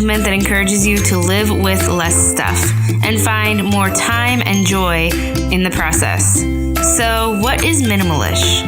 movement that encourages you to live with less stuff and find more time and joy in the process. So, what is minimalish?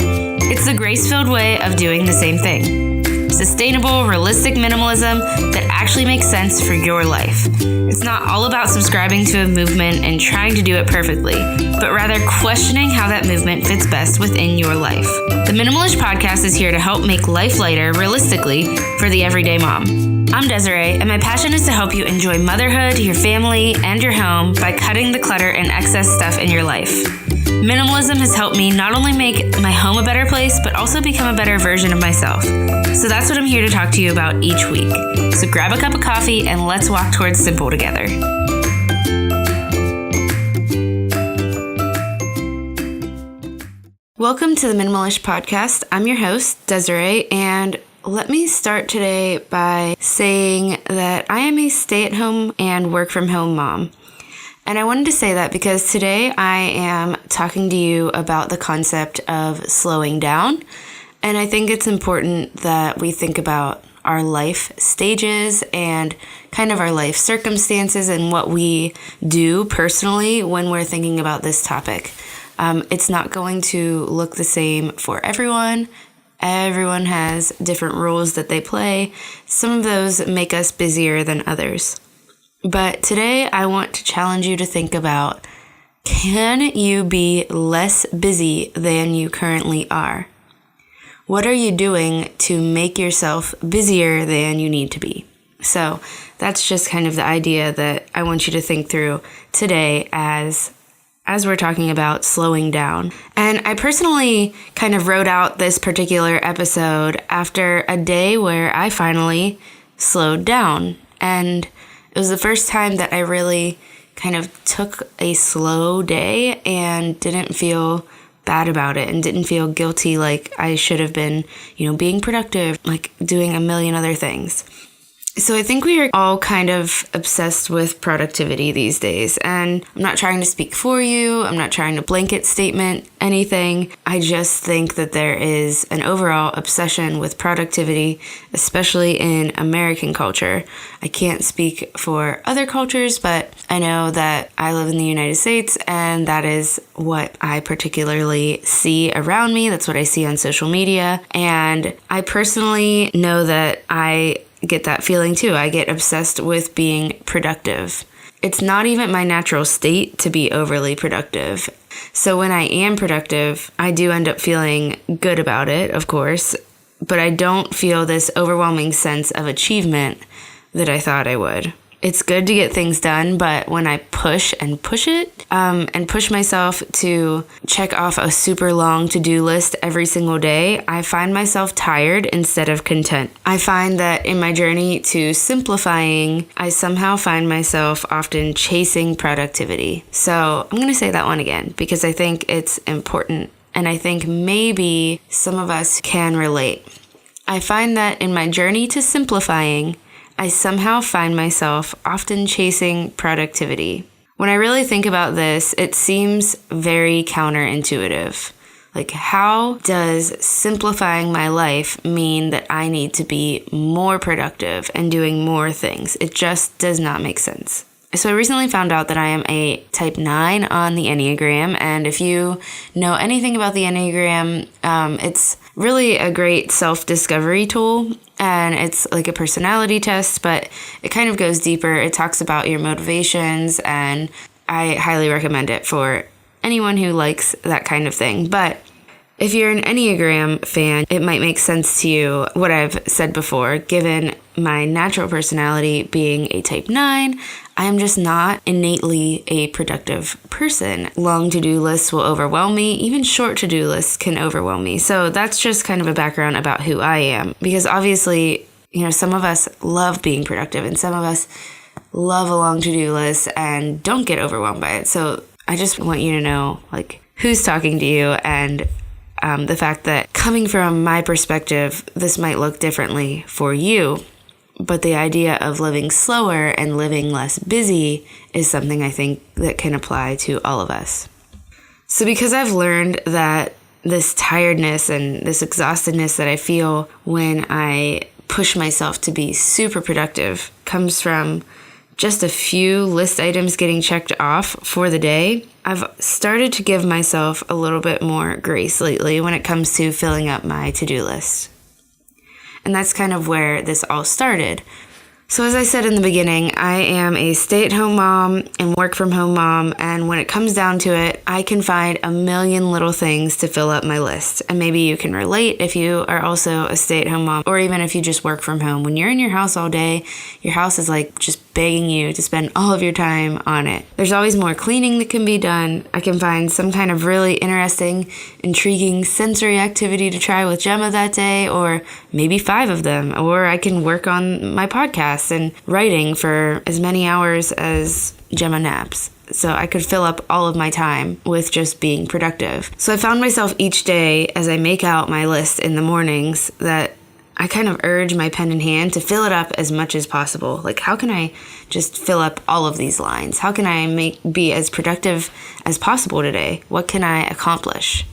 It's the grace-filled way of doing the same thing. Sustainable, realistic minimalism that actually makes sense for your life. It's not all about subscribing to a movement and trying to do it perfectly, but rather questioning how that movement fits best within your life. The Minimalish Podcast is here to help make life lighter, realistically, for the everyday mom. I'm Desiree, and my passion is to help you enjoy motherhood, your family, and your home by cutting the clutter and excess stuff in your life. Minimalism has helped me not only make my home a better place, but also become a better version of myself. So that's what I'm here to talk to you about each week. So grab a cup of coffee and let's walk towards simple together. Welcome to the Minimalish Podcast. I'm your host, Desiree, and let me start today by saying that I am a stay-at-home and work-from-home mom. And I wanted to say that because today I am talking to you about the concept of slowing down. And I think it's important that we think about our life stages and kind of our life circumstances and what we do personally when we're thinking about this topic. It's not going to look the same for everyone. Everyone has different roles that they play. Some of those make us busier than others. But today I want to challenge you to think about, can you be less busy than you currently are? What are you doing to make yourself busier than you need to be? So that's just kind of the idea that I want you to think through today as we're talking about slowing down. And I personally kind of wrote out this particular episode after a day where I finally slowed down. And it was the first time that I really kind of took a slow day and didn't feel bad about it and didn't feel guilty like I should have been, being productive, like doing a million other things. So I think we are all kind of obsessed with productivity these days, and I'm not trying to speak for you. I'm not trying to blanket statement anything. I just think that there is an overall obsession with productivity, especially in American culture. I can't speak for other cultures, but I know that I live in the United States, and that is what I particularly see around me. That's what I see on social media, and I personally know that I get that feeling too. I get obsessed with being productive. It's not even my natural state to be overly productive. So when I am productive, I do end up feeling good about it, of course, but I don't feel this overwhelming sense of achievement that I thought I would. It's good to get things done, but when I push it, and push myself to check off a super long to-do list every single day, I find myself tired instead of content. I find that in my journey to simplifying, I somehow find myself often chasing productivity. So I'm going to say that one again because I think it's important, and I think maybe some of us can relate. I find that in my journey to simplifying, I somehow find myself often chasing productivity. When I really think about this, it seems very counterintuitive. Like, how does simplifying my life mean that I need to be more productive and doing more things? It just does not make sense. So I recently found out that I am a type 9 on the Enneagram, and if you know anything about the Enneagram, it's really a great self-discovery tool, and it's like a personality test, but it kind of goes deeper. It talks about your motivations, and I highly recommend it for anyone who likes that kind of thing. But if you're an Enneagram fan, it might make sense to you what I've said before. Given my natural personality being a type 9, I am just not innately a productive person. Long to-do lists will overwhelm me. Even short to-do lists can overwhelm me. So that's just kind of a background about who I am. Because obviously, some of us love being productive and some of us love a long to-do list and don't get overwhelmed by it. So I just want you to know, who's talking to you, and the fact that coming from my perspective, this might look differently for you. But the idea of living slower and living less busy is something I think that can apply to all of us. So because I've learned that this tiredness and this exhaustedness that I feel when I push myself to be super productive, comes from just a few list items getting checked off for the day, I've started to give myself a little bit more grace lately when it comes to filling up my to-do list. And that's kind of where this all started. So as I said in the beginning, I am a stay-at-home mom and work-from-home mom, and when it comes down to it, I can find a million little things to fill up my list. And maybe you can relate if you are also a stay-at-home mom, or even if you just work from home. When you're in your house all day, your house is like just begging you to spend all of your time on it. There's always more cleaning that can be done. I can find some kind of really interesting, intriguing sensory activity to try with Gemma that day, or maybe 5 of them. Or I can work on my podcast and writing for as many hours as Gemma naps. So I could fill up all of my time with just being productive. So I found myself each day as I make out my list in the mornings that I kind of urge my pen in hand to fill it up as much as possible. Like, how can I just fill up all of these lines? How can I be as productive as possible today? What can I accomplish?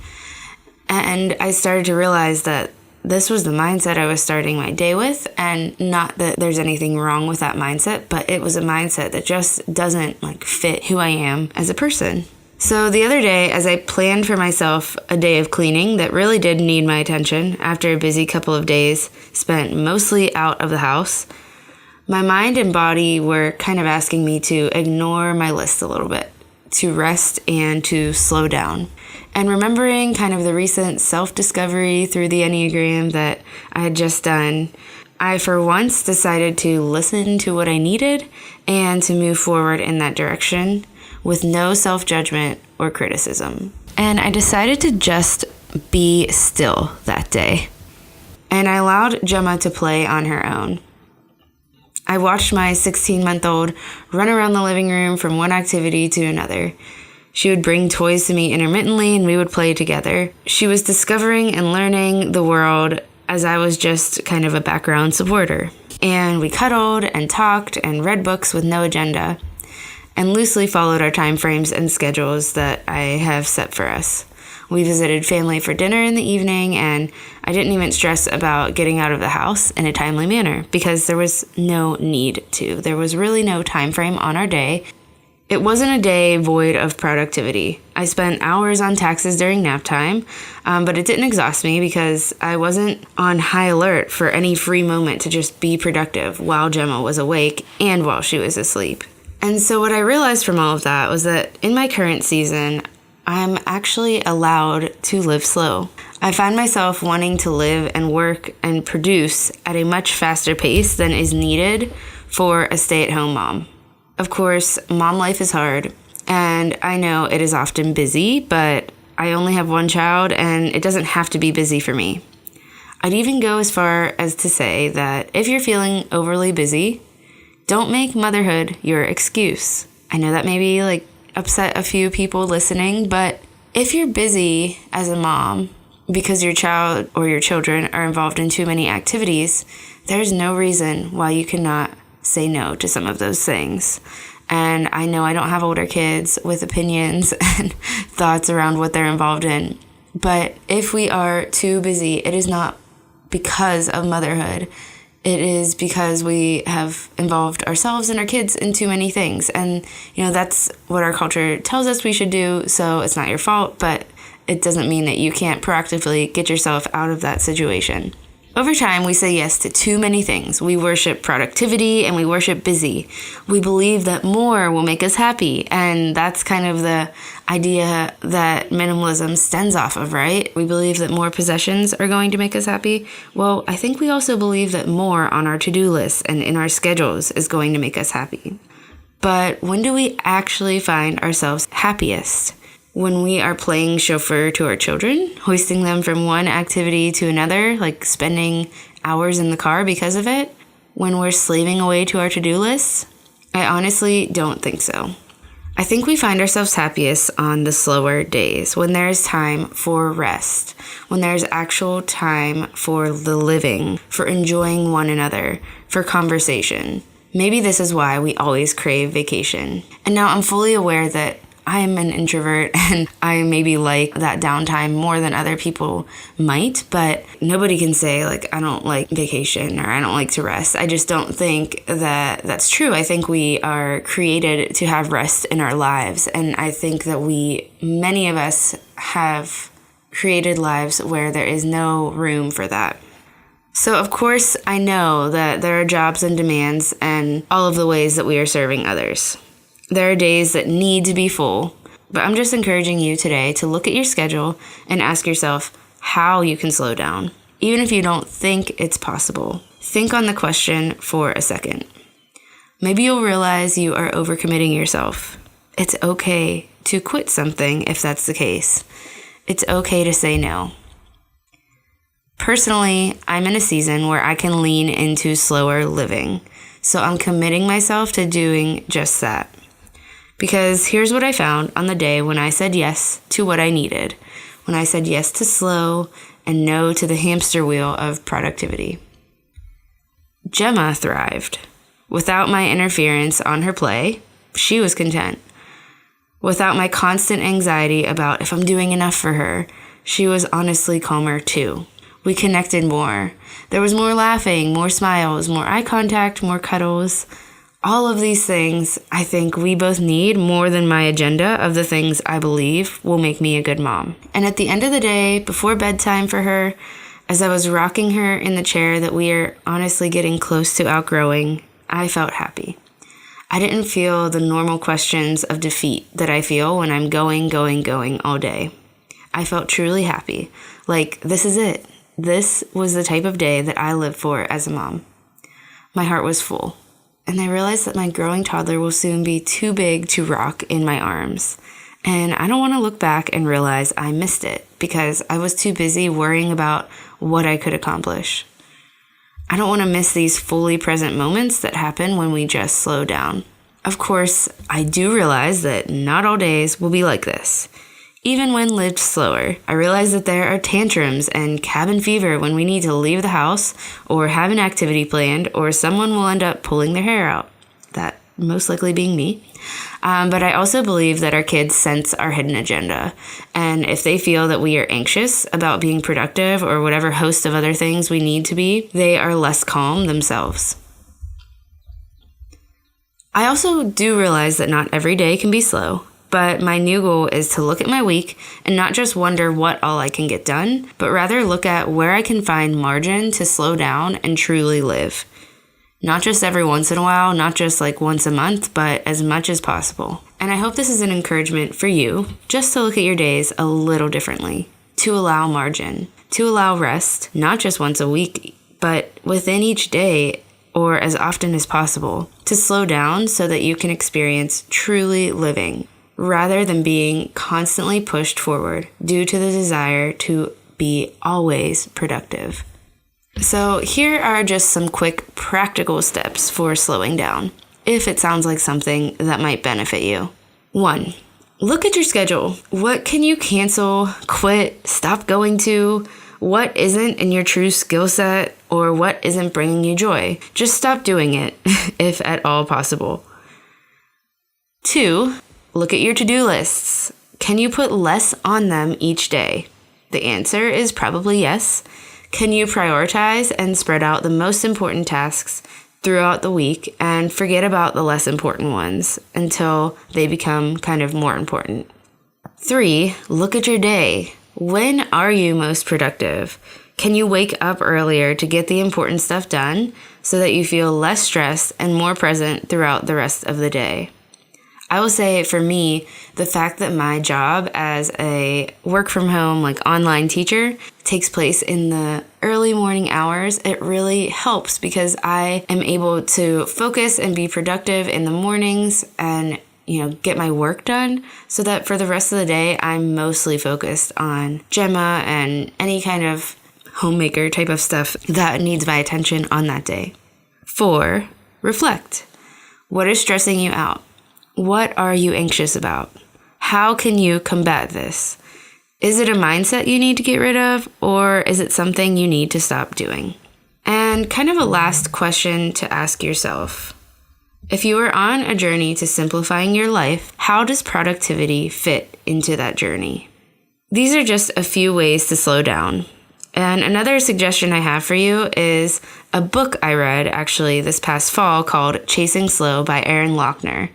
And I started to realize that this was the mindset I was starting my day with, and not that there's anything wrong with that mindset, but it was a mindset that just doesn't fit who I am as a person. So the other day, as I planned for myself a day of cleaning that really did need my attention after a busy couple of days spent mostly out of the house, my mind and body were kind of asking me to ignore my list a little bit, to rest and to slow down. And remembering kind of the recent self-discovery through the Enneagram that I had just done, I for once decided to listen to what I needed and to move forward in that direction with no self-judgment or criticism. And I decided to just be still that day. And I allowed Gemma to play on her own. I watched my 16-month-old run around the living room from one activity to another. She would bring toys to me intermittently and we would play together. She was discovering and learning the world as I was just kind of a background supporter. And we cuddled and talked and read books with no agenda, and loosely followed our time frames and schedules that I have set for us. We visited family for dinner in the evening, and I didn't even stress about getting out of the house in a timely manner because there was no need to. There was really no time frame on our day. It wasn't a day void of productivity. I spent hours on taxes during nap time, but it didn't exhaust me because I wasn't on high alert for any free moment to just be productive while Gemma was awake and while she was asleep. And so what I realized from all of that was that in my current season, I'm actually allowed to live slow. I find myself wanting to live and work and produce at a much faster pace than is needed for a stay-at-home mom. Of course, mom life is hard, and I know it is often busy, but I only have one child, and it doesn't have to be busy for me. I'd even go as far as to say that if you're feeling overly busy, don't make motherhood your excuse. I know that maybe upset a few people listening, but if you're busy as a mom because your child or your children are involved in too many activities, there's no reason why you cannot say no to some of those things. And I know I don't have older kids with opinions and thoughts around what they're involved in, but if we are too busy, it is not because of motherhood. It is because we have involved ourselves and our kids in too many things. And, that's what our culture tells us we should do, so it's not your fault, but it doesn't mean that you can't proactively get yourself out of that situation. Over time, we say yes to too many things. We worship productivity and we worship busy. We believe that more will make us happy, and that's kind of the idea that minimalism stems off of, right? We believe that more possessions are going to make us happy. Well, I think we also believe that more on our to-do lists and in our schedules is going to make us happy. But when do we actually find ourselves happiest? When we are playing chauffeur to our children, hoisting them from one activity to another, like spending hours in the car because of it? When we're slaving away to our to-do lists? I honestly don't think so. I think we find ourselves happiest on the slower days, when there is time for rest, when there's actual time for the living, for enjoying one another, for conversation. Maybe this is why we always crave vacation. And now I'm fully aware that I am an introvert and I maybe like that downtime more than other people might, but nobody can say like, I don't like vacation or I don't like to rest. I just don't think that that's true. I think we are created to have rest in our lives. And I think that many of us have created lives where there is no room for that. So of course, I know that there are jobs and demands and all of the ways that we are serving others. There are days that need to be full, but I'm just encouraging you today to look at your schedule and ask yourself how you can slow down. Even if you don't think it's possible, think on the question for a second. Maybe you'll realize you are overcommitting yourself. It's okay to quit something if that's the case. It's okay to say no. Personally, I'm in a season where I can lean into slower living, so I'm committing myself to doing just that. Because here's what I found on the day when I said yes to what I needed, when I said yes to slow and no to the hamster wheel of productivity. Gemma thrived. Without my interference on her play, she was content. Without my constant anxiety about if I'm doing enough for her, she was honestly calmer too. We connected more. There was more laughing, more smiles, more eye contact, more cuddles. All of these things, I think we both need more than my agenda of the things I believe will make me a good mom. And at the end of the day, before bedtime for her, as I was rocking her in the chair that we are honestly getting close to outgrowing, I felt happy. I didn't feel the normal questions of defeat that I feel when I'm going all day. I felt truly happy. Like, this is it. This was the type of day that I live for as a mom. My heart was full. And I realized that my growing toddler will soon be too big to rock in my arms. And I don't want to look back and realize I missed it because I was too busy worrying about what I could accomplish. I don't want to miss these fully present moments that happen when we just slow down. Of course, I do realize that not all days will be like this. Even when lived slower, I realize that there are tantrums and cabin fever when we need to leave the house or have an activity planned or someone will end up pulling their hair out. That most likely being me. But I also believe that our kids sense our hidden agenda. And if they feel that we are anxious about being productive or whatever host of other things we need to be, they are less calm themselves. I also do realize that not every day can be slow. But my new goal is to look at my week and not just wonder what all I can get done, but rather look at where I can find margin to slow down and truly live. Not just every once in a while, not just like once a month, but as much as possible. And I hope this is an encouragement for you just to look at your days a little differently, to allow margin, to allow rest, not just once a week, but within each day or as often as possible, to slow down so that you can experience truly living, rather than being constantly pushed forward due to the desire to be always productive. So here are just some quick practical steps for slowing down, if it sounds like something that might benefit you. 1. Look at your schedule. What can you cancel, quit, stop going to? What isn't in your true skill set or what isn't bringing you joy? Just stop doing it, if at all possible. 2. Look at your to-do lists. Can you put less on them each day? The answer is probably yes. Can you prioritize and spread out the most important tasks throughout the week and forget about the less important ones until they become kind of more important? 3, look at your day. When are you most productive? Can you wake up earlier to get the important stuff done so that you feel less stressed and more present throughout the rest of the day? I will say for me, the fact that my job as a work from home, like online teacher takes place in the early morning hours, it really helps because I am able to focus and be productive in the mornings and, get my work done so that for the rest of the day, I'm mostly focused on Gemma and any kind of homemaker type of stuff that needs my attention on that day. 4, reflect. What is stressing you out? What are you anxious about? How can you combat this? Is it a mindset you need to get rid of, or is it something you need to stop doing? And kind of a last question to ask yourself. If you are on a journey to simplifying your life, how does productivity fit into that journey? These are just a few ways to slow down. And another suggestion I have for you is a book I read actually this past fall called Chasing Slow by Erin Loechner.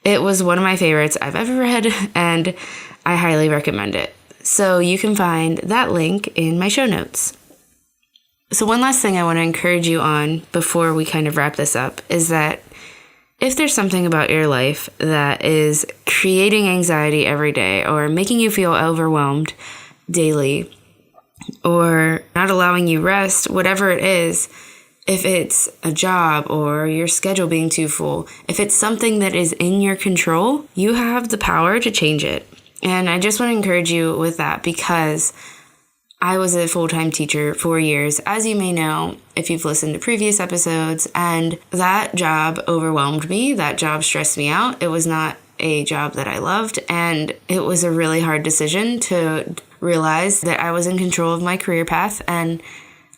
It was one of my favorites I've ever read, and I highly recommend it. So you can find that link in my show notes. So one last thing I want to encourage you on before we kind of wrap this up is that if there's something about your life that is creating anxiety every day or making you feel overwhelmed daily or not allowing you rest, whatever it is, if it's a job or your schedule being too full, if it's something that is in your control, you have the power to change it. And I just want to encourage you with that because I was a full-time teacher for years, as you may know, if you've listened to previous episodes, and that job overwhelmed me. That job stressed me out. It was not a job that I loved, and it was a really hard decision to realize that I was in control of my career path, and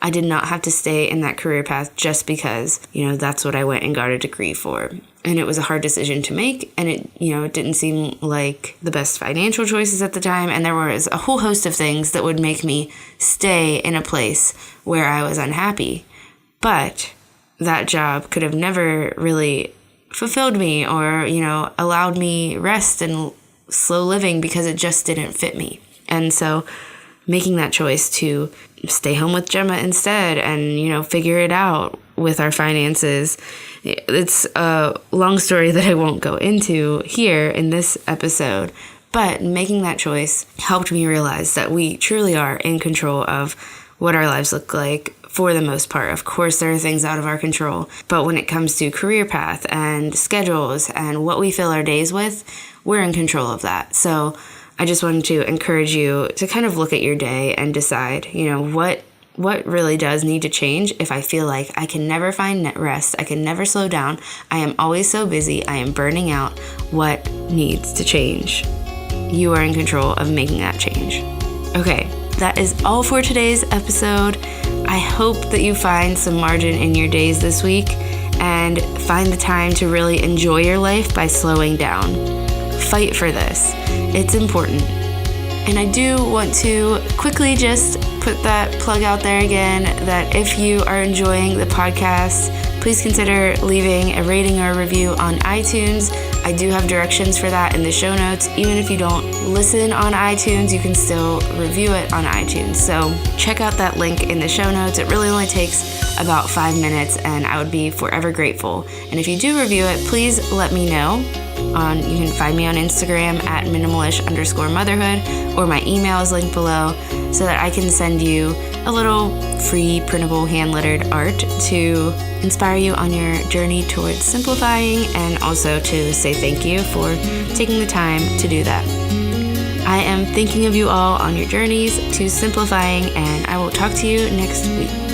I did not have to stay in that career path just because, that's what I went and got a degree for. And it was a hard decision to make, and it didn't seem like the best financial choices at the time, and there was a whole host of things that would make me stay in a place where I was unhappy. But that job could have never really fulfilled me or, allowed me rest and slow living because it just didn't fit me. And so making that choice to stay home with Gemma instead and, figure it out with our finances. It's a long story that I won't go into here in this episode, but making that choice helped me realize that we truly are in control of what our lives look like for the most part. Of course, there are things out of our control, but when it comes to career path and schedules and what we fill our days with, we're in control of that. So I just wanted to encourage you to kind of look at your day and decide, what really does need to change if I feel like I can never find rest, I can never slow down, I am always so busy, I am burning out. What needs to change? You are in control of making that change. Okay, that is all for today's episode. I hope that you find some margin in your days this week and find the time to really enjoy your life by slowing down. Fight for this. It's important. And I do want to quickly just put that plug out there again that if you are enjoying the podcast, please consider leaving a rating or a review on iTunes. I do have directions for that in the show notes. Even if you don't listen on iTunes, you can still review it on iTunes. So check out that link in the show notes. It really only takes about 5 minutes and I would be forever grateful. And if you do review it, please let me know. You can find me on Instagram at minimalish_motherhood, or my email is linked below so that I can send you a little free printable hand-lettered art to inspire you on your journey towards simplifying and also to say thank you for taking the time to do that. I am thinking of you all on your journeys to simplifying, and I will talk to you next week.